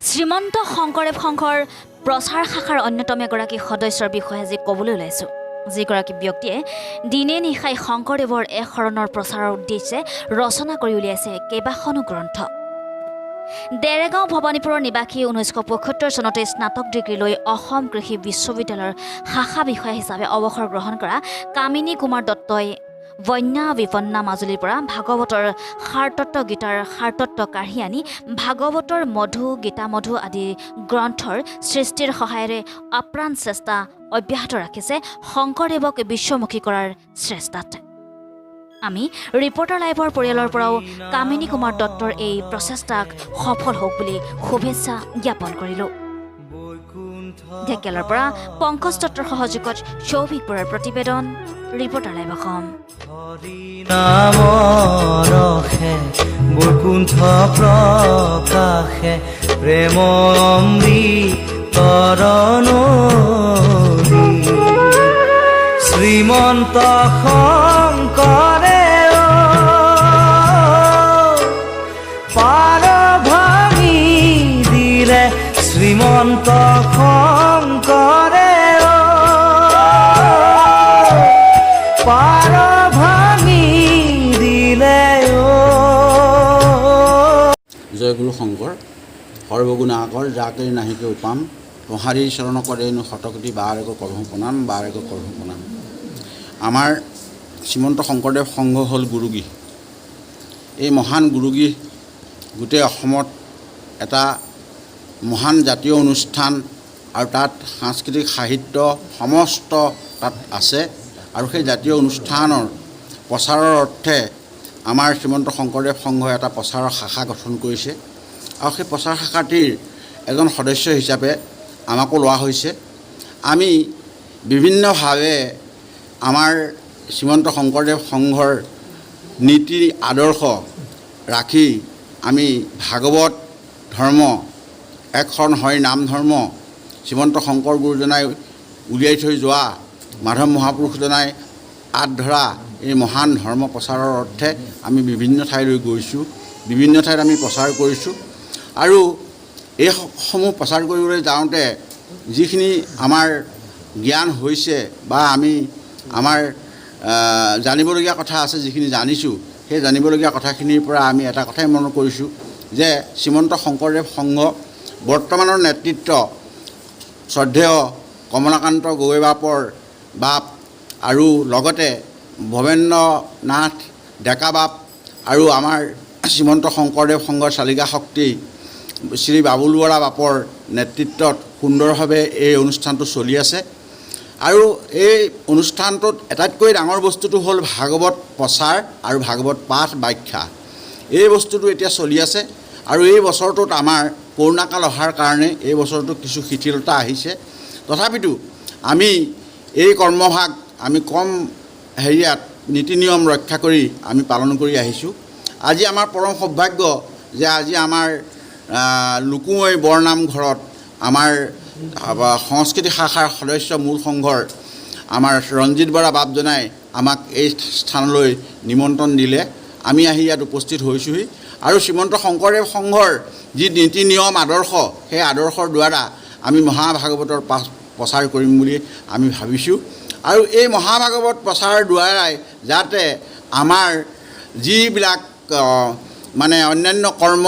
শ্ৰীমন্ত শংকৰদেৱ সংঘৰ প্ৰচাৰ শাখাৰ অন্যতম এগৰাকী সদস্যৰ বিষয়ে আজি ক'বলৈ ওলাইছোঁ। যিগৰাকী ব্যক্তিয়ে দিনে নিশাই শংকৰদেৱৰ এক শৰণৰ প্ৰচাৰৰ উদ্দেশ্যে ৰচনা কৰি উলিয়াইছে কেইবাখনো গ্ৰন্থ। দেৰেগাঁও ভৱানীপুৰৰ নিবাসী 1975 চনতে স্নাতক ডিগ্ৰী লৈ অসম কৃষি বিশ্ববিদ্যালয়ৰ শাখা বিষয়া হিচাপে অৱসৰ গ্ৰহণ কৰা কামিনী কুমাৰ দত্তই বন্যা বিপন্না মাজুলীৰ পৰা ভাগৱতৰ সাৰতত্ত্ব গীতাৰ সাৰতত্ত্ব কাঢ়ি আনি ভাগৱতৰ মধু গীতামধু আদি গ্ৰন্থৰ সৃষ্টিৰ সহায়েৰে আপ্ৰাণ চেষ্টা অব্যাহত ৰাখিছে শংকৰদেৱক বিশ্বমুখী কৰাৰ চেষ্টাত। আমি ৰিপৰ্টাৰ লাইভৰ পৰিয়ালৰ পৰাও কামিনী কুমাৰ দত্তৰ এই প্ৰচেষ্টাক সফল হওক বুলি শুভেচ্ছা জ্ঞাপন কৰিলোঁ। ঢেকিয়ালৰ পৰা পংকজ দত্তৰ সহযোগত সৌভিক বৰাৰ প্ৰতিবেদন, ৰিপৰ্টাৰ লাইভ অসম। বৈকুণ্ঠ প্ৰকাশে প্ৰেম শ্ৰীমন্ত শংকৰে পাৰ ভাঙি দিলে, শ্ৰীমন্ত শংকৰে পাৰ ভাঙি দিলে। জয় গুৰু শংকৰ সৰ্বগুণাকৰ যাকে নাহিকে উপাম তহাৰী চৰণ কৰেনো শতকোটি বাৰেক কৰহো প্ৰণাম বাৰেক কৰহো প্ৰণাম। আমাৰ শ্ৰীমন্ত শংকৰদেৱ সংঘ হ'ল গুৰুগৃহ। এই মহান গুৰুগৃহ গোটেই অসমত এটা মহান জাতীয় অনুষ্ঠান আৰু তাত সাংস্কৃতিক সাহিত্য সমস্ত তাত আছে। আৰু সেই জাতীয় অনুষ্ঠানৰ প্ৰচাৰৰ অৰ্থে আমাৰ শ্ৰীমন্ত শংকৰদেৱ সংঘই এটা প্ৰচাৰৰ শাখা গঠন কৰিছে আৰু সেই প্ৰচাৰ শাখাটিৰ এজন সদস্য হিচাপে আমাকো লোৱা হৈছে। আমি বিভিন্নভাৱে আমাৰ শ্ৰীমন্ত শংকৰদেৱ সংঘৰ নীতি আদৰ্শ ৰাখি আমি ভাগৱত ধৰ্ম, এক শৰণ হৰি নাম ধৰ্ম, শ্ৰীমন্ত শংকৰ গুৰুজনাই উলিয়াই থৈ যোৱা, মাধৱ মহাপুৰুষজনাই আঁত ধৰা এই মহান ধৰ্ম প্ৰচাৰৰ অৰ্থে আমি বিভিন্ন ঠাইলৈ গৈছোঁ, বিভিন্ন ঠাইত আমি প্ৰচাৰ কৰিছোঁ। আৰু এইসমূহ প্ৰচাৰ কৰিবলৈ যাওঁতে যিখিনি আমাৰ জ্ঞান হৈছে বা আমাৰ জানিবলগীয়া কথা আছে, যিখিনি জানিছোঁ, সেই জানিবলগীয়া কথাখিনিৰ পৰা আমি এটা কথাই মনত কৰিছোঁ যে শ্ৰীমন্ত শংকৰদেৱ সংঘ বৰ্তমানৰ নেতৃত্ব শ্ৰদ্ধেয় কমলাকান্ত গগৈ বাপ আৰু লগতে ভৱেন্দ্ৰ নাথ ডেকা বাপ আৰু আমাৰ শ্ৰীমন্ত শংকৰদেৱ সংঘৰ চালিকা শক্তি শ্ৰী বাবুল বৰা বাপৰ নেতৃত্বত সুন্দৰভাৱে এই অনুষ্ঠানটো চলি আছে। আৰু এই অনুষ্ঠানটোত আটাইতকৈ ডাঙৰ বস্তুটো হ'ল ভাগৱত প্ৰচাৰ আৰু ভাগৱত পাঠ ব্যাখ্যা। এই বস্তুটো এতিয়া চলি আছে আৰু এই বছৰটোত আমাৰ কৰোণাকাল অহাৰ কাৰণে এই বছৰটোত কিছু শিথিলতা আহিছে। তথাপিতো আমি এই কৰ্মভাগ আমি কম হেৰিয়াত নীতি নিয়ম ৰক্ষা কৰি আমি পালন কৰি আহিছোঁ। আজি আমাৰ পৰম সৌভাগ্য যে আজি আমাৰ লুকুমৈ বৰনামঘৰত আমাৰ সংস্কৃতি শাখাৰ সদস্য মূল সংঘৰ আমাৰ ৰঞ্জিত বৰা বাপজনাই আমাক এই স্থানলৈ নিমন্ত্ৰণ দিলে। আমি আহি ইয়াত উপস্থিত হৈছোঁহি আৰু শ্ৰীমন্ত শংকৰদেৱ সংঘৰ যি নীতি নিয়ম আদৰ্শ, সেই আদৰ্শৰ দ্বাৰা আমি মহাভাগৱতৰ প্ৰচাৰ কৰিম বুলি আমি ভাবিছোঁ। আৰু এই মহাভাগৱত প্ৰচাৰৰ দ্বাৰাই যাতে আমাৰ যিবিলাক মানে অন্যান্য কৰ্ম,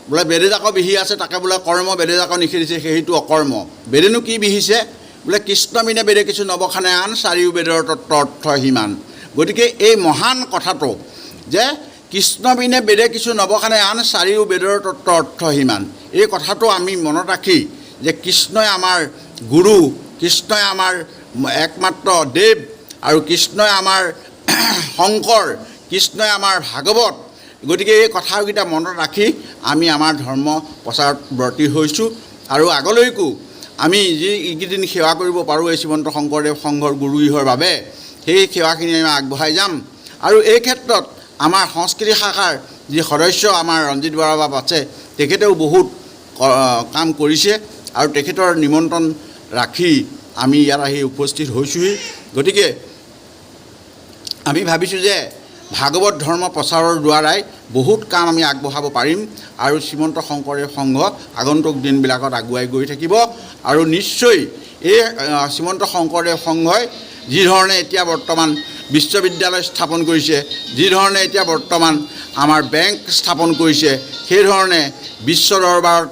বোলে বেদেজাক বিহি আছে তাকে বোলে কৰ্ম বেদেজাক নিষেধিছে সেইটো অকৰ্ম। বেদেনো কি বিহিছে? বোলে কৃষ্ণ বিনে বেদে কিছু নবখানে আন, চাৰিও বেদৰ তত্ত্ব অৰ্থ সিমান। গতিকে এই মহান কথাটো যে কৃষ্ণ বিনে বেদে কিছু নবখানে আন, চাৰিও বেদৰ তত্ত্ব অৰ্থ সিমান, এই কথাটো আমি মনত ৰাখি যে কৃষ্ণই আমাৰ গুৰু, কৃষ্ণই আমাৰ একমাত্ৰ দেৱ আৰু কৃষ্ণই আমাৰ শংকৰ, কৃষ্ণই আমাৰ ভাগৱত। গতিকে এই কথাকেইটা মনত ৰাখি আমি আমাৰ ধৰ্ম প্ৰচাৰত ব্ৰতী হৈছোঁ আৰু আগলৈকো আমি যিকেইদিন সেৱা কৰিব পাৰোঁ এই শ্ৰীমন্ত শংকৰদেৱ সংঘৰ গুৰুগৃহৰ বাবে, সেই সেৱাখিনি আমি আগবঢ়াই যাম। আৰু এই ক্ষেত্ৰত আমাৰ সংস্কৃতি শাখাৰ যি সদস্য আমাৰ ৰঞ্জিত বৰা বাপ আছে, তেখেতেও বহুত কাম কৰিছে আৰু তেখেতৰ নিমন্ত্ৰণ ৰাখি আমি ইয়াত আহি উপস্থিত হৈছোঁহি। গতিকে আমি ভাবিছোঁ যে ভাগৱত ধৰ্ম প্ৰচাৰৰ দ্বাৰাই বহুত কাম আমি আগবঢ়াব পাৰিম আৰু শ্ৰীমন্ত শংকৰদেৱ সংঘ আগন্তুক দিনবিলাকত আগুৱাই গৈ থাকিব আৰু নিশ্চয় এই শ্ৰীমন্ত শংকৰদেৱ সংঘই যি ধৰণে এতিয়া বৰ্তমান বিশ্ববিদ্যালয় স্থাপন কৰিছে, যি ধৰণে এতিয়া বৰ্তমান আমাৰ বেংক স্থাপন কৰিছে, সেই ধৰণে বিশ্ব দৰবাৰত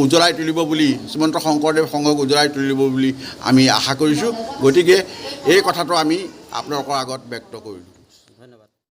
উজ্বলাই তুলিব বুলি শ্ৰীমন্ত শংকৰদেৱ সংঘক উজ্বলাই তুলিব বুলি আমি আশা কৰিছোঁ। গতিকে এই কথাটো আমি আপোনালোকৰ আগত ব্যক্ত কৰিলোঁ।